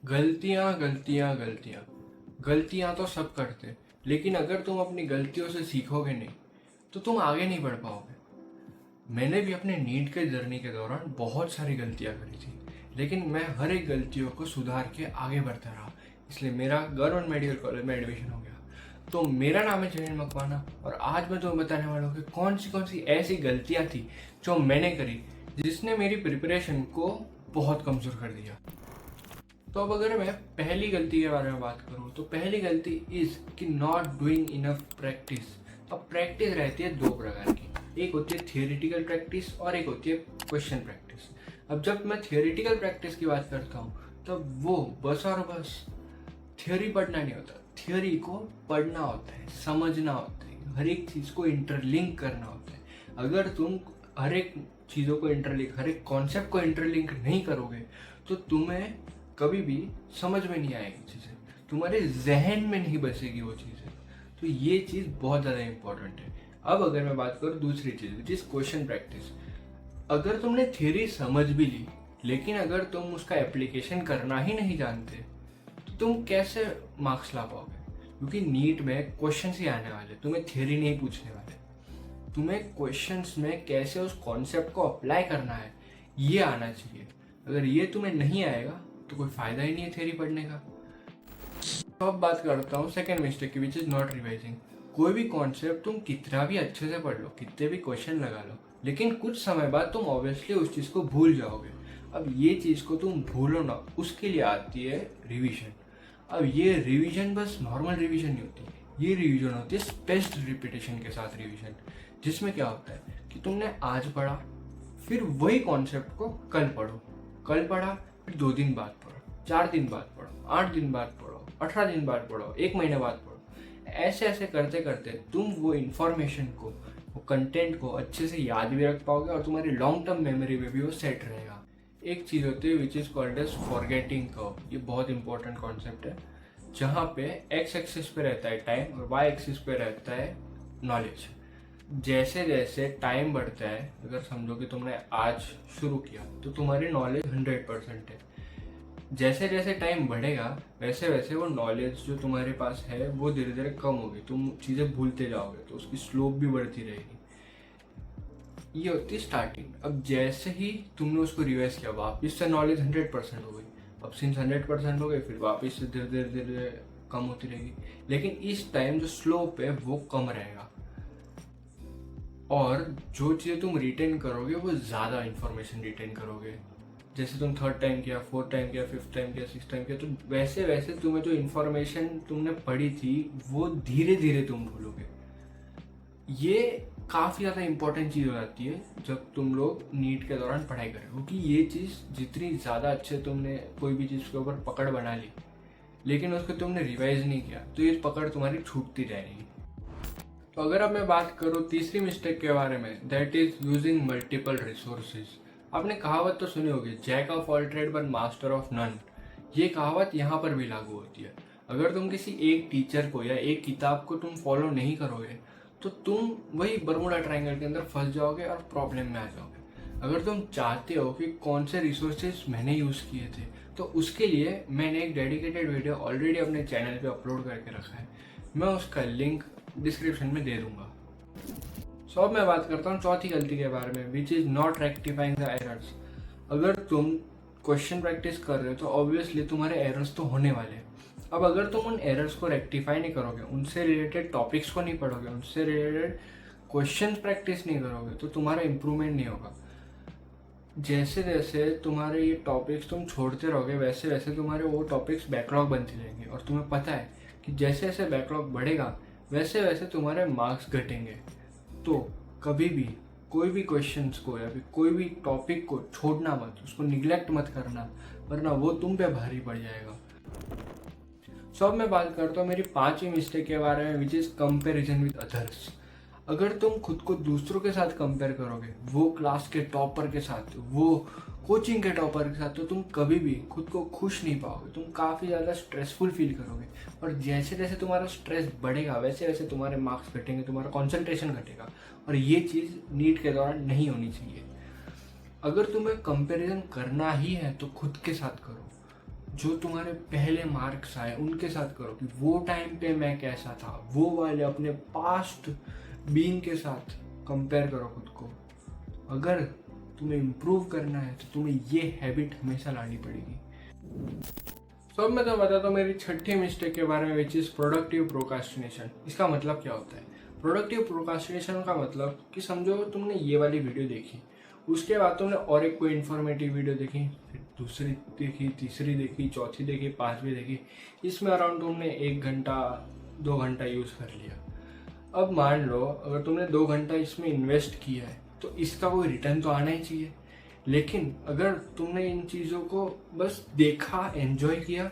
गलतियां गलतियां गलतियां गलतियां तो सब करते, लेकिन अगर तुम अपनी गलतियों से सीखोगे नहीं तो तुम आगे नहीं बढ़ पाओगे। मैंने भी अपने नीट के जर्नी के दौरान बहुत सारी गलतियां करी थी, लेकिन मैं हर एक गलतियों को सुधार के आगे बढ़ता रहा। इसलिए मेरा गवर्नमेंट मेडिकल कॉलेज में एडमिशन हो गया। तो मेरा नाम है जमीन मकवाना और आज मैं तुम्हें बताने वाला हूँ कि कौन सी ऐसी गलतियां थी जो मैंने करी जिसने मेरी प्रिपरेशन को बहुत कमजोर कर दिया। तो अब अगर मैं पहली गलती के बारे में बात करूं तो पहली गलती इज कि नॉट डूइंग इनफ प्रैक्टिस। अब प्रैक्टिस रहती है दो प्रकार की, एक होती है थियोरिटिकल प्रैक्टिस और एक होती है क्वेश्चन प्रैक्टिस। अब जब मैं थियोरिटिकल प्रैक्टिस की बात करता हूँ तब वो बस और बस थ्योरी पढ़ना नहीं होता, थ्योरी को पढ़ना होता है, समझना होता है, हर एक चीज को इंटरलिंक करना होता है। अगर तुम हर एक चीजों को इंटरलिंक, हर एक कॉन्सेप्ट को इंटरलिंक नहीं करोगे तो तुम्हें कभी भी समझ में नहीं आएगी चीजें, तुम्हारे जहन में नहीं बसेगी वो चीजें। तो ये चीज बहुत ज्यादा इंपॉर्टेंट है। अब अगर मैं बात करूँ दूसरी चीज विच इज क्वेश्चन प्रैक्टिस। अगर तुमने थ्योरी समझ भी ली लेकिन अगर तुम उसका एप्लीकेशन करना ही नहीं जानते तो तुम कैसे मार्क्स ला पाओगे? क्योंकि नीट में क्वेश्चंस ही आने वाले, तुम्हें थ्योरी नहीं पूछने वाले। तुम्हें क्वेश्चंस में कैसे उस कॉन्सेप्ट को अप्लाई करना है ये आना चाहिए। अगर ये तुम्हें नहीं आएगा तो कोई फायदा ही नहीं है थ्योरी पढ़ने का। तो अब बात करता हूँ सेकेंड मिस्टेक की विच इज नॉट रिवाइजिंग। कोई भी कॉन्सेप्ट तुम कितना भी अच्छे से पढ़ लो, कितने भी क्वेश्चन लगा लो, लेकिन कुछ समय बाद तुम ऑब्वियसली उस चीज को भूल जाओगे। अब ये चीज को तुम भूलो ना, उसके लिए आती है रिवीजन। अब ये रिवीजन बस नॉर्मल रिवीजन नहीं होती, ये रिवीजन होती है स्पेस्ड रिपीटेशन के साथ रिवीजन। जिसमें क्या होता है कि तुमने आज पढ़ा, फिर वही कॉन्सेप्ट को कल पढ़ो, कल पढ़ा फिर 2 दिन बाद पढ़ो, 4 दिन बाद पढ़ो, 8 दिन बाद पढ़ो, 18 दिन बाद पढ़ो, 1 महीने बाद पढ़ो। ऐसे ऐसे करते करते तुम वो इंफॉर्मेशन को, वो कंटेंट को अच्छे से याद भी रख पाओगे और तुम्हारी लॉन्ग टर्म मेमोरी में भी वो सेट रहेगा। एक चीज होती है which is called as forgetting curve. ये बहुत इंपॉर्टेंट कॉन्सेप्ट है जहाँ पे एक्स एक्सिस पे रहता है टाइम और वाई एक्सिस पे रहता है नॉलेज। जैसे जैसे टाइम बढ़ता है, अगर समझो कि तुमने आज शुरू किया तो तुम्हारी नॉलेज 100% है। जैसे जैसे टाइम बढ़ेगा वैसे वैसे वो नॉलेज जो तुम्हारे पास है वो धीरे धीरे कम होगी, तुम चीजें भूलते जाओगे, तो उसकी स्लोप भी बढ़ती रहेगी। ये होती है स्टार्टिंग। अब जैसे ही तुमने उसको रिवाइज किया वापिस से नॉलेज 100% हो गई। अब सिंस 100% हो गई फिर वापिस से धीरे धीरे धीरे कम होती रहेगी, लेकिन इस टाइम जो स्लोप है वो कम रहेगा और जो चीज़ें तुम रिटेन करोगे वो ज़्यादा इंफॉर्मेशन रिटेन करोगे। जैसे तुम 3rd टाइम किया, 4th टाइम किया, 5th टाइम किया, 6th टाइम किया, तो वैसे वैसे तुम्हें जो इन्फॉर्मेशन तुमने पढ़ी थी वो धीरे धीरे तुम भूलोगे। ये काफ़ी ज़्यादा इंपॉर्टेंट चीज़ हो जाती है जब तुम लोग नीट के दौरान पढ़ाई करें, क्योंकि ये चीज़ जितनी ज़्यादा अच्छे तुमने कोई भी चीज़ के ऊपर पकड़ बना ली लेकिन उसको तुमने रिवाइज नहीं किया तो ये पकड़ तुम्हारी छूटती जाएगी। तो अगर अब मैं बात करूँ तीसरी मिस्टेक के बारे में, that is using multiple resources. आपने कहावत तो सुनी होगी, jack of all trade but master of none. ये कहावत यहाँ पर भी लागू होती है। अगर तुम किसी एक टीचर को या एक किताब को तुम फॉलो नहीं करोगे तो तुम वही बरमूडा ट्रायंगल के अंदर फंस जाओगे और प्रॉब्लम में आ जाओगे। अगर तुम चाहते हो कि कौन से रिसोर्सेज मैंने यूज़ किए थे तो उसके लिए मैंने एक डेडिकेटेड वीडियो ऑलरेडी अपने चैनल पे अपलोड करके रखा है, मैं उसका लिंक डिस्क्रिप्शन में दे दूंगा। सो अब मैं बात करता हूँ चौथी गलती के बारे में which is not rectifying the errors. अगर तुम क्वेश्चन प्रैक्टिस कर रहे हो तो ऑब्वियसली तुम्हारे एरर्स तो होने वाले हैं। अब अगर तुम उन एरर्स को रेक्टिफाई नहीं करोगे, उनसे रिलेटेड टॉपिक्स को नहीं पढ़ोगे, उनसे रिलेटेड क्वेश्चन प्रैक्टिस नहीं करोगे तो तुम्हारा इंप्रूवमेंट नहीं होगा। जैसे जैसे तुम्हारे ये टॉपिक्स तुम छोड़ते रहोगे वैसे वैसे तुम्हारे वो टॉपिक्स बैकलॉग बनते जाएंगे और तुम्हें पता है कि जैसे जैसे बैकलॉग बढ़ेगा वैसे वैसे तुम्हारे मार्क्स घटेंगे। तो कभी भी कोई भी क्वेश्चंस को या फिर कोई भी टॉपिक को छोड़ना मत, उसको निग्लेक्ट मत करना, वरना वो तुम पे भारी पड़ जाएगा। सो अब मैं बात करता हूँ मेरी 5वीं मिस्टेक के बारे में which is comparison with others. अगर तुम खुद को दूसरों के साथ कंपेयर करोगे, वो क्लास के टॉपर के साथ, वो कोचिंग के टॉपर के साथ, तो तुम कभी भी खुद को खुश नहीं पाओगे, तुम काफ़ी ज़्यादा स्ट्रेसफुल फील करोगे और जैसे जैसे तुम्हारा स्ट्रेस बढ़ेगा वैसे वैसे तुम्हारे मार्क्स घटेंगे, तुम्हारा कॉन्सेंट्रेशन घटेगा और ये चीज़ नीट के दौरान नहीं होनी चाहिए। अगर तुम्हें कंपैरिजन करना ही है तो खुद के साथ करो, जो तुम्हारे पहले मार्क्स आए उनके साथ करो कि वो टाइम पे मैं कैसा था, वो वाले अपने पास्ट बीइंग के साथ कंपेयर करो खुद को। अगर तुम्हें इम्प्रूव करना है तो तुम्हें ये हैबिट हमेशा लानी पड़ेगी। अब मैं तो बताता हूँ मेरी छठी मिस्टेक के बारे में, विच इज प्रोडक्टिव प्रोकास्टिनेशन। इसका मतलब क्या होता है? प्रोडक्टिव प्रोकास्टिनेशन का मतलब कि समझो तुमने ये वाली वीडियो देखी, उसके बाद तुमने और एक कोई इन्फॉर्मेटिव वीडियो देखी, फिर दूसरी देखी, तीसरी देखी, चौथी देखी, पांचवी देखी, इसमें अराउंड तुमने 1 घंटा 2 घंटा यूज कर लिया। अब मान लो अगर तुमने 2 घंटा इसमें इन्वेस्ट किया है तो इसका कोई रिटर्न तो आना ही चाहिए। लेकिन अगर तुमने इन चीज़ों को बस देखा, एंजॉय किया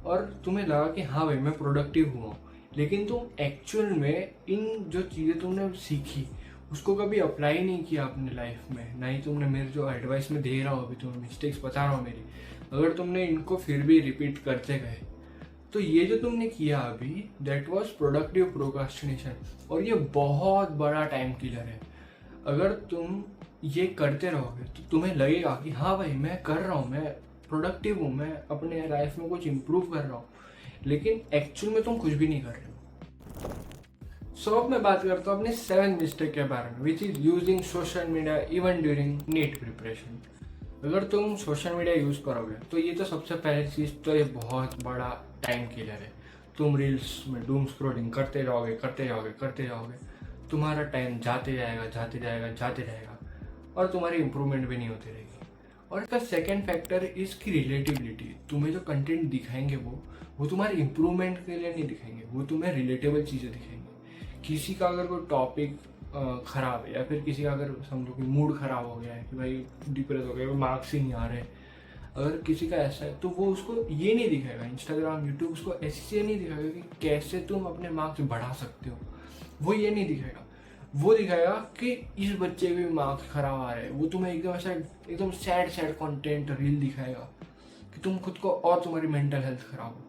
और तुम्हें लगा कि हाँ भाई मैं प्रोडक्टिव हुआ, लेकिन तुम एक्चुअल में इन जो चीज़ें तुमने सीखी उसको कभी अप्लाई नहीं किया अपने लाइफ में, ना ही तुमने मेरे जो एडवाइस में दे रहा हो, अभी तुम्हें मिस्टेक्स बता रहा हूँ मेरी, अगर तुमने इनको फिर भी रिपीट करते गए तो ये जो तुमने किया अभी, दैट वाज प्रोडक्टिव प्रोक्रास्टिनेशन। और ये बहुत बड़ा टाइम किलर है। अगर तुम ये करते रहोगे तो तुम्हें लगेगा कि हाँ भाई मैं कर रहा हूँ, मैं प्रोडक्टिव हूँ, मैं अपने लाइफ में कुछ इम्प्रूव कर रहा हूँ, लेकिन एक्चुअल में तुम कुछ भी नहीं कर रहे हो। सो अब मैं बात करता हूँ अपनी 7th मिस्टेक के बारे में, which is using social media even during NEET preparation. अगर तुम सोशल मीडिया यूज करोगे तो ये तो सबसे पहली चीज तो ये बहुत बड़ा टाइम किलर है। तुम रील्स में डूम स्क्रॉलिंग करते रहोगे, करते रहोगे, करते रहोगे, तुम्हारा टाइम जाते जाएगा, जाते जाएगा, जाते जाएगा, और तुम्हारी इंप्रूवमेंट भी नहीं होती रहेगी। और इसका सेकेंड फैक्टर इसकी रिलेटिबिलिटी। तुम्हें जो कंटेंट दिखाएंगे वो तुम्हारी इंप्रूवमेंट के लिए नहीं दिखाएंगे, वो तुम्हें रिलेटेबल चीज़ें दिखाएंगे। किसी का अगर कोई टॉपिक खराब है, या फिर किसी का अगर समझो कि मूड खराब हो गया है कि भाई डिप्रेस हो गया, मार्क्स ही नहीं आ रहे, अगर किसी का ऐसा है तो वो उसको ये नहीं दिखाएगा, इंस्टाग्राम यूट्यूब उसको ऐसी चीज़ें नहीं दिखाएगा कि कैसे तुम अपने मार्क्स बढ़ा सकते हो, वो ये नहीं दिखाएगा। वो दिखाएगा कि इस बच्चे के भी मार्क्स खराब आ रहे हैं। वो तुम्हें एकदम ऐसा एकदम सैड सैड कंटेंट रील दिखाएगा कि तुम खुद को, और तुम्हारी मेंटल हेल्थ खराब हो।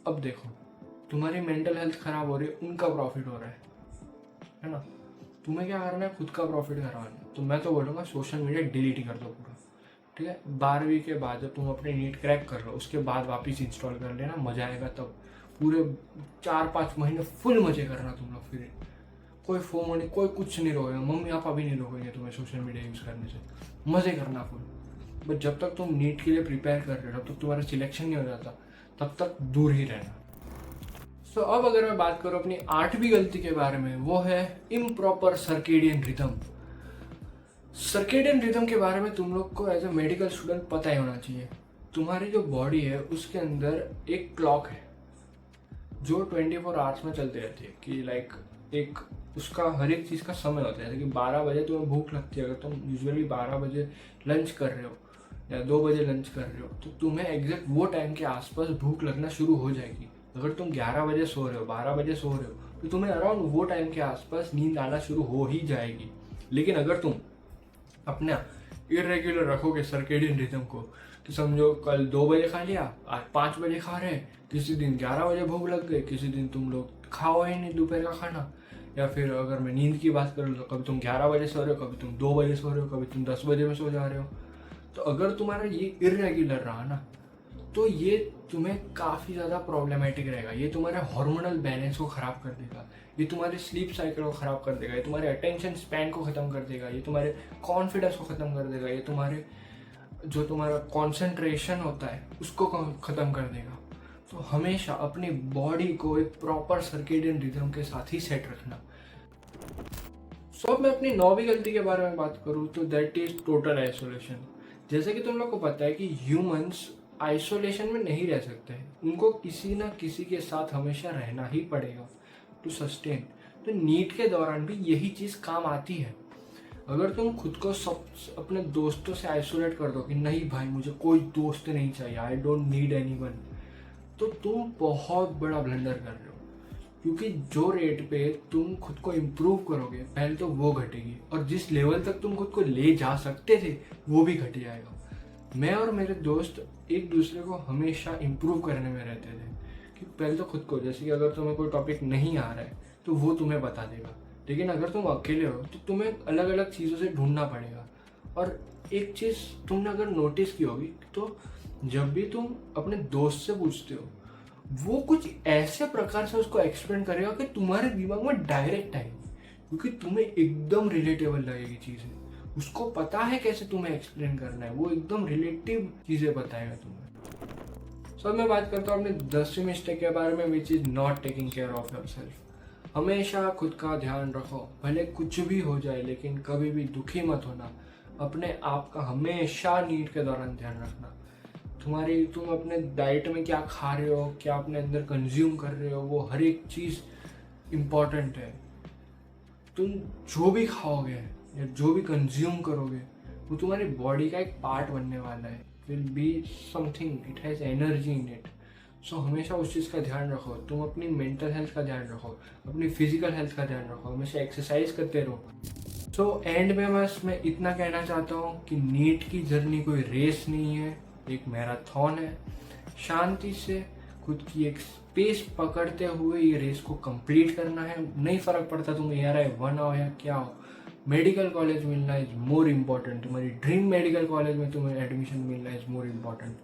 अब देखो, तुम्हारी मेंटल हेल्थ खराब हो रही है, उनका प्रॉफिट हो रहा है ना? तुम्हें क्या करना है? खुद का प्रॉफिट करवाना है। तो मैं तो बोलूँगा सोशल मीडिया डिलीट ही कर दो पूरा, ठीक है? 12वीं के बाद जब तुम अपनी नीट क्रैक कर लो उसके बाद वापस इंस्टॉल कर लेना, मजा आएगा तब। पूरे 4-5 महीने फुल मजे करना तुम लोग, फिर कोई फोमो नहीं, कोई कुछ नहीं रोकेगा, मम्मी पापा भी नहीं रोकेंगे तुम्हें सोशल मीडिया यूज़ करने से, मजे करना फुल। बट जब तक तुम नीट के लिए प्रिपेयर कर रहे हो, जब तक तुम्हारा सिलेक्शन नहीं हो जाता, तब तक दूर ही रहना। सो अब अगर मैं बात करूँ अपनी 8वीं गलती के बारे में, वो है improper circadian rhythm. Circadian rhythm के बारे में तुम लोग को एज ए मेडिकल स्टूडेंट पता ही होना चाहिए। तुम्हारी जो बॉडी है उसके अंदर एक क्लॉक है जो 24 आवर्स में चलती रहती है, कि लाइक एक उसका हर एक चीज़ का समय होता है। जैसे कि 12 बजे तुम्हें भूख लगती है, अगर तुम यूजुअली 12 बजे लंच कर रहे हो या 2 बजे लंच कर रहे हो, तो तुम्हें एग्जैक्ट वो टाइम के आसपास भूख लगना शुरू हो जाएगी। अगर तुम 11 बजे सो रहे हो, 12 बजे सो रहे हो, तो तुम्हें अराउंड वो टाइम के आसपास नींद आना शुरू हो ही जाएगी। लेकिन अगर तुम अपना इरेग्युलर रखोगे सर्केडियन रिदम को, कि समझो कल 2 बजे खा लिया, आज 5 बजे खा रहे हैं, किसी दिन 11 बजे भूख लग गई, किसी दिन तुम लोग खाओ ही नहीं दोपहर का खाना, या फिर अगर मैं नींद की बात करूँ तो कभी तुम 11 बजे सो रहे हो, कभी तुम 2 बजे सो रहे हो, कभी तुम 10 बजे में सो जा रहे हो। तो अगर तुम्हारा ये इरेग्युलर रहा ना, तो ये तुम्हें काफ़ी ज़्यादा प्रॉब्लमेटिक रहेगा। ये तुम्हारे हार्मोनल बैलेंस को ख़राब कर देगा, ये तुम्हारे स्लीप साइकिल को ख़राब कर देगा, ये तुम्हारे अटेंशन स्पैन को ख़त्म कर देगा, ये तुम्हारे कॉन्फिडेंस को ख़त्म कर देगा, ये तुम्हारे जो तुम्हारा कॉन्सेंट्रेशन होता है उसको ख़त्म कर देगा। तो हमेशा अपनी बॉडी को एक प्रॉपर सर्केडियन रिदम के साथ ही सेट रखना। सो अब मैं अपनी 9वीं गलती के बारे में बात करूँ तो दैट इज टोटल आइसोलेशन। जैसे कि तुम लोग को पता है कि ह्यूमंस आइसोलेशन में नहीं रह सकते हैं, उनको किसी ना किसी के साथ हमेशा रहना ही पड़ेगा टू सस्टेन। तो नीट के दौरान भी यही चीज़ काम आती है। अगर तुम खुद को सब अपने दोस्तों से आइसोलेट कर दो कि नहीं भाई मुझे कोई दोस्त नहीं चाहिए, आई डोंट नीड एनीवन, तो तुम बहुत बड़ा ब्लंडर कर रहे हो। क्योंकि जो रेट पे तुम खुद को इम्प्रूव करोगे, पहले तो वो घटेगी, और जिस लेवल तक तुम खुद को ले जा सकते थे वो भी घट जाएगा। मैं और मेरे दोस्त एक दूसरे को हमेशा इम्प्रूव करने में रहते थे कि पहले तो खुद को, जैसे कि अगर तुम्हें कोई टॉपिक नहीं आ रहा है तो वो तुम्हें बता देगा, लेकिन अगर तुम अकेले हो तो तुम्हें अलग अलग चीज़ों से ढूंढना पड़ेगा। और एक चीज़ तुमने अगर नोटिस की होगी तो जब भी तुम अपने दोस्त से पूछते हो, वो कुछ ऐसे प्रकार से उसको एक्सप्लेन करेगा कि तुम्हारे दिमाग में डायरेक्ट आएगी, क्योंकि तुम्हें एकदम रिलेटेबल लगेगी चीजें। उसको पता है कैसे तुम्हें एक्सप्लेन करना है, वो एकदम रिलेटिव चीजें बताएगा तुम्हें। सो मैं बात करता हूँ अपनी 10वीं मिस्टेक के बारे में, which is not taking care of yourself. हमेशा खुद का ध्यान रखो, भले कुछ भी हो जाए, लेकिन कभी भी दुखी मत होना। अपने आप का हमेशा नीड के दौरान ध्यान रखना। तुम अपने डाइट में क्या खा रहे हो, क्या अपने अंदर कंज्यूम कर रहे हो, वो हर एक चीज इम्पोर्टेंट है। तुम जो भी खाओगे या जो भी कंज्यूम करोगे, वो तुम्हारी बॉडी का एक पार्ट बनने वाला है। Will be something, it has energy in it. So हमेशा उस चीज़ का ध्यान रखो। तुम अपनी मेंटल हेल्थ का ध्यान रखो, अपनी फिजिकल हेल्थ का ध्यान रखो, हमेशा एक्सरसाइज करते रहो। सो एंड में बस मैं इतना कहना चाहता हूँ कि नीट की जर्नी कोई रेस नहीं है, एक मैराथन है। शांति से खुद की एक स्पेस पकड़ते हुए ये रेस को कंप्लीट करना है। नहीं फर्क पड़ता तुम ARI 1 आओ या क्या हो, मेडिकल कॉलेज मिलना इज मोर इम्पोर्टेंट। तुम्हारी ड्रीम मेडिकल कॉलेज में तुम्हें एडमिशन मिलना इज मोर इम्पोर्टेंट।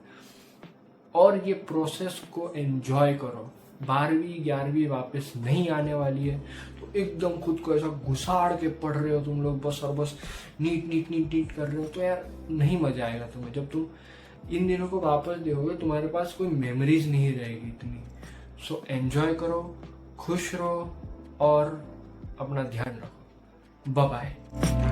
और ये प्रोसेस को एंजॉय करो। 12वीं 11वीं वापस नहीं आने वाली है, तो एकदम खुद को ऐसा घुसाड़ के पढ़ रहे हो तुम लोग बस, और बस नीट नीट नीट नीट कर रहे हो, तो यार नहीं मजा आएगा तुम्हें। जब तुम इन दिनों को वापस देखोगे, तुम्हारे पास कोई मेमोरीज नहीं रहेगी इतनी। सो एंजॉय करो, खुश रहो और अपना ध्यान रखो। Bye bye.